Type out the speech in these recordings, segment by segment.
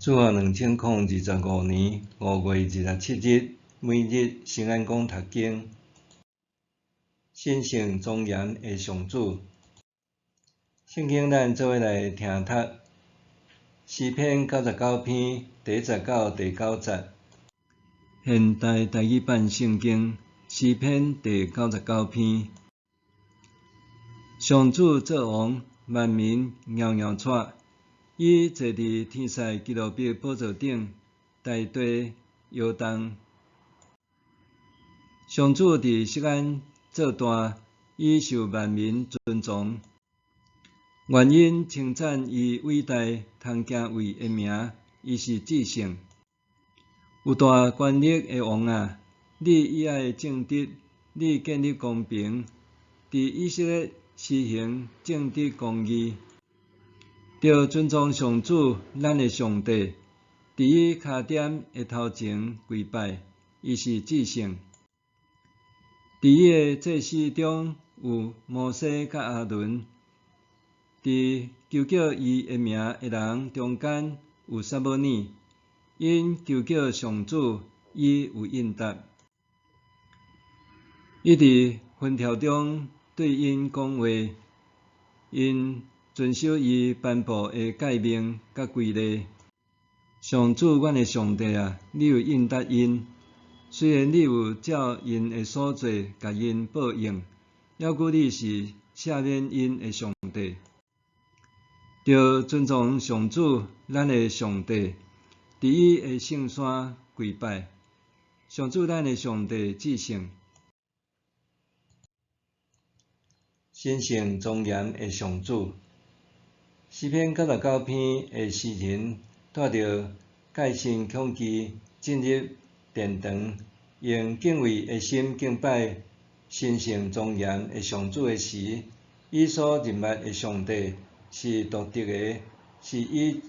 自学2025年5月27日，每日圣安宫读经，信圣庄严的上主。圣经咱做伙来听读，诗篇99篇第1到第9节。现代台语版圣经诗篇第99篇。上主作王，万民摇摇喘。伊坐伫天使基路伯宝座顶，大地摇动。上主伫锡安做大，伊受万民尊崇。原因称赞伊伟大通行位的名，伊是至圣。有大权力的王啊，你以爱正直，你建立公平，伫以色列施行正直公义。着尊崇上主，咱的上帝，伫伊脚点的头前跪拜，伊是至圣。伫伊的祭司中有摩西甲阿伦，伫求叫伊的名的人中间有撒母耳，因求叫上主，伊有应答。伊伫分条中对因讲话，因遵守伊颁布的诫命甲规例。上主，阮的上帝啊，你有应答因。虽然你有照因的所做甲因报应，还佫你是赦免因的上帝。着尊崇上主，咱的上帝，伫伊的圣山跪拜。上主，咱的上帝至圣。神圣庄严的上主。诗篇99篇的诗人带着戒心恐惧进入殿堂，用敬畏的心敬拜神圣庄严的上主的时，伊所认捌的上帝是独特的，是与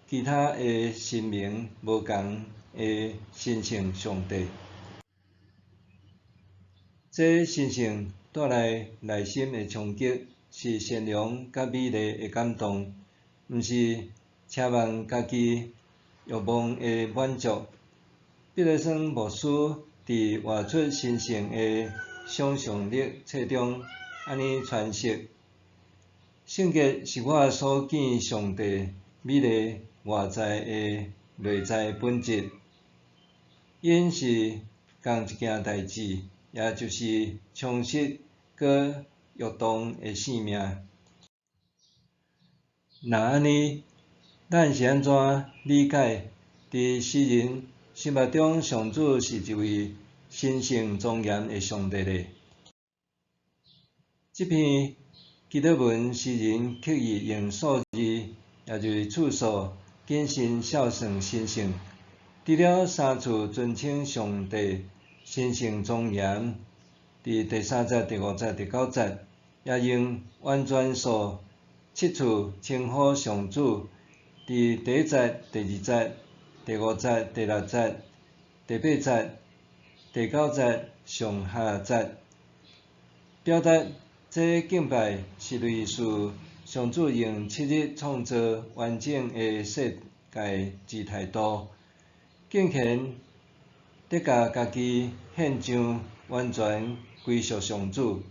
其他的神明无同的神圣上帝。这神圣带来内心的冲击，是善良甲美丽的感动，毋是奢望家己欲望的满足。毕勒森牧师伫画出神圣的想象力册中安尼诠释：圣洁是我所见上帝美丽外在的内在本质。因是共一件代志，也就是充实佮跃动的生命。若安尼，咱是安怎理解伫诗人心目中上主是一位神圣庄严的上帝呢？这篇祈祷文诗人刻意用数字，也就是次数，谨慎孝顺神圣。除了3次尊称上帝神圣庄严，伫第3节、第5节、第9节，也用完全数7次称呼上主。伫第1节、第2节、第5节、第6节、第8节、第9节上下节，表达这敬拜是类似上主用7日创造完整的世界之态度，敬虔得甲家己献上，完全归属上主。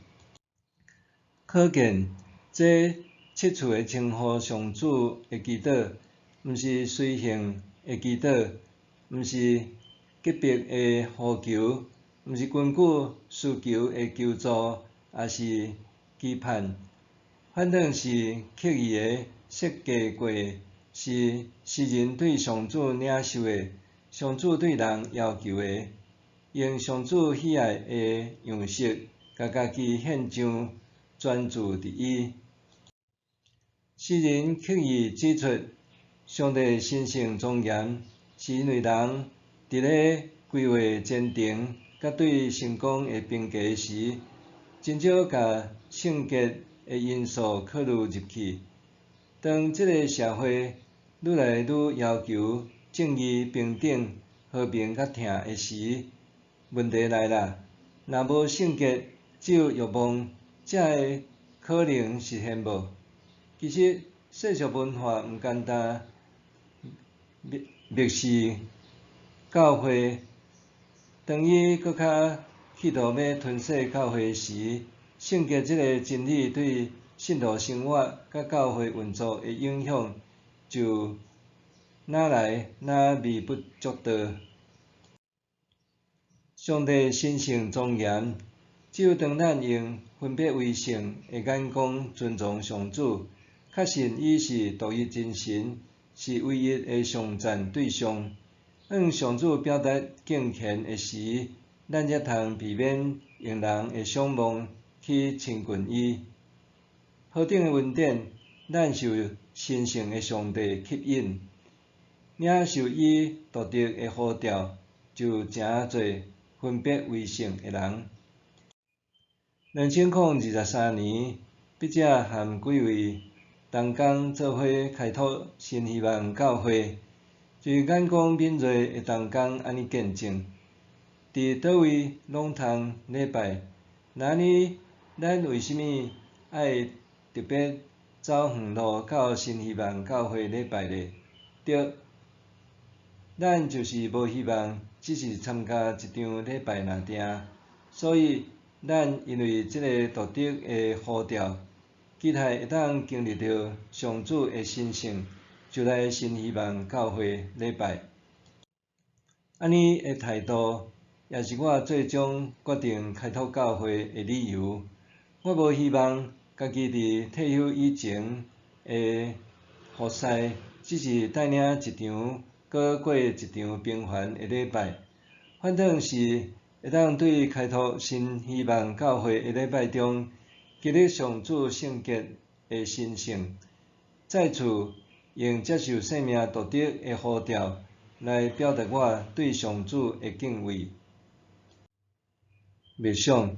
可见这7次的称呼上主的祈祷，毋是随性的祈祷，毋是急迫的呼求，毋是根据需求的求助，也是期盼。反正是刻意的设计过，是诗人对上主领受的，上主对人要求的，用上主喜爱的样式，甲家己献上，专注伫伊。诗人刻意指出，上帝神圣庄严，是因为人伫咧规划前程甲对成功的评价时，真少甲圣洁的因素考虑入去。当这个社会愈来愈要求正义、平等、和平甲疼的时，问题来啦。若无圣洁，只有欲望，才会可能实现无？其实世俗文化毋简单，蔑视教会，当伊搁较企图要吞噬教会时，圣洁即个真理对信徒生活甲教会运作的影响就哪来哪微不足道。上帝神圣庄严，只有当咱用分别为圣的眼光尊重上主，确信伊是独一真神，是唯一的上赞对象，向上主表达敬虔的时，咱才通避免用人的想望去亲近伊。何等的恩典，咱受神圣的上帝吸引，领受伊独特的呼召，就诚侪分别为圣的人。2023年，笔者含几位同工做伙开拓新希望教会，就是眼光敏锐的同工安尼见证。伫倒位拢通礼拜，那安尼咱为虾米爱特别走远路到新希望教会礼拜呢？对，咱就是无希望只是参加一场礼拜尔定，所以咱因为即个独特的呼召，期待会当经历到上主的神圣，就来新希望教会礼拜。安尼的态度，也是我最终决定开拓教会的理由。我无希望家己伫退休以前的服侍，只是带领一场，搁过一场平凡的礼拜。反正是会当对开拓新希望教会的礼拜中，经历上主圣洁的神圣，再次用接受生命独特的呼召来表达我对上主的敬畏。默想，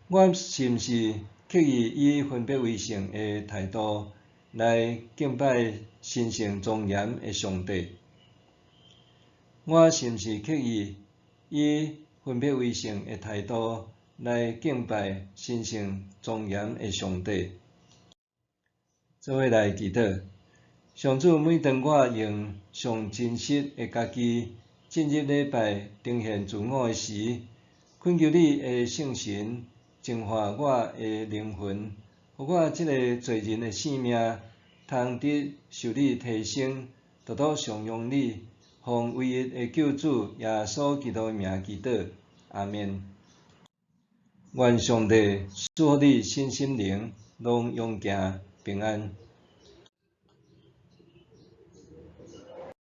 我是毋是刻意以分别为圣的态度来敬拜神圣庄严的上帝？我是毋是刻意以分别为圣的态度来敬拜神圣庄严的上帝？做伙来祈祷，上主，每当我用上真实的家己进入礼拜呈现自我的时，恳求你的圣神净化我的灵魂，互我这个罪人的性命，通得受你提升，独独颂扬你，奉唯一的救主耶稣基督的名祈祷，阿们。愿上帝赐予你新心灵，拢永行平安。